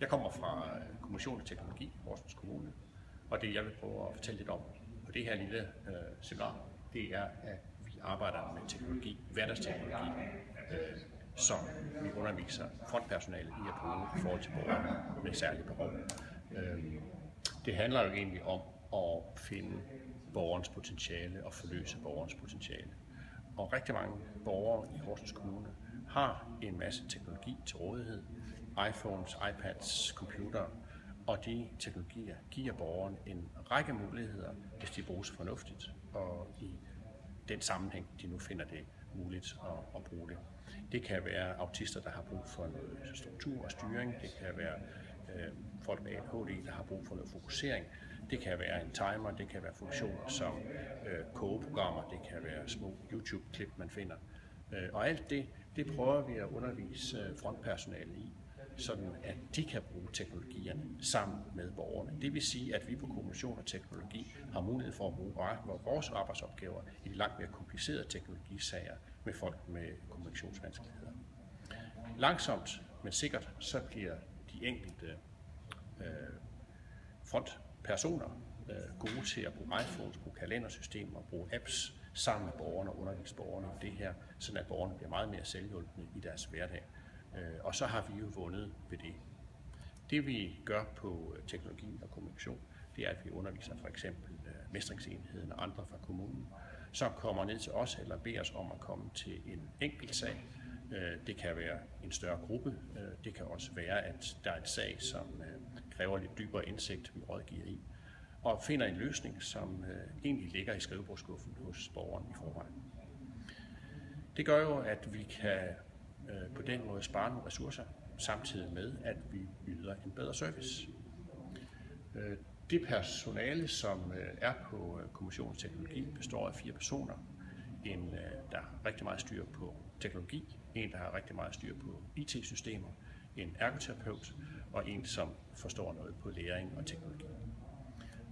Jeg kommer fra Kommunikation og Teknologi i Horsens Kommune, og det jeg vil prøve at fortælle lidt om på det her lille seminar, det er, at vi arbejder med teknologi, hverdagsteknologi, som vi underviser frontpersonalet i at bruge i forhold til borgere med særlige behov. Det handler jo egentlig om at finde borgerens potentiale og forløse borgerens potentiale. Og rigtig mange borgere i Horsens Kommune har en masse teknologi til rådighed. iPhones, iPads, computere, og de teknologier giver borgeren en række muligheder, hvis de bruges fornuftigt og i den sammenhæng, de nu finder det muligt at bruge det. Det kan være autister, der har brug for noget struktur og styring. Det kan være folk med ADHD, der har brug for noget fokusering. Det kan være en timer, det kan være funktioner som kogeprogrammer, det kan være små YouTube-klip, man finder. Og alt det prøver vi at undervise frontpersonalet i, sådan at de kan bruge teknologierne sammen med borgerne. Det vil sige, at vi på Kommunikation og Teknologi har mulighed for at bruge vores arbejdsopgaver i de langt mere komplicerede teknologisager med folk med kommunikationsvanskeligheder. Langsomt, men sikkert, så bliver de enkelte frontpersoner gode til at bruge iPhones, bruge kalendersystemer, bruge apps sammen med borgerne og undervise borgerne om det her, sådan at borgerne bliver meget mere selvhjulpne i deres hverdag. Og så har vi jo vundet ved det. Det vi gør på teknologi og kommunikation, det er, at vi underviser for eksempel mestringsenheden og andre fra kommunen, som kommer ned til os eller beder os om at komme til en enkelt sag. Det kan være en større gruppe. Det kan også være, at der er en sag, som kræver lidt dybere indsigt, vi rådgiver i, og finder en løsning, som egentlig ligger i skrivebordsskuffen hos borgeren i forvejen. Det gør jo, at vi kan på den måde spare nogle ressourcer, samtidig med, at vi yder en bedre service. Det personale, som er på Kommunikation og Teknologi, består af 4 personer. En, der har rigtig meget styr på teknologi, en, der har rigtig meget styr på IT-systemer, en ergoterapeut og en, som forstår noget på læring og teknologi.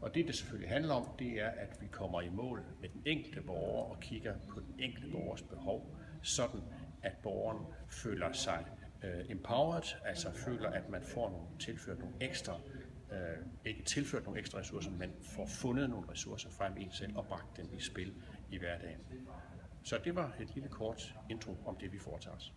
Og det selvfølgelig handler om, det er, at vi kommer i mål med den enkelte borger og kigger på den enkelte borgers behov, sådan at borgeren føler sig empowered, altså føler, at man får tilført nogle ekstra, ikke tilført nogle ekstra ressourcer, men får fundet nogle ressourcer frem i en selv og bragt dem i spil i hverdagen. Så det var et lille kort intro om det, vi foretager os.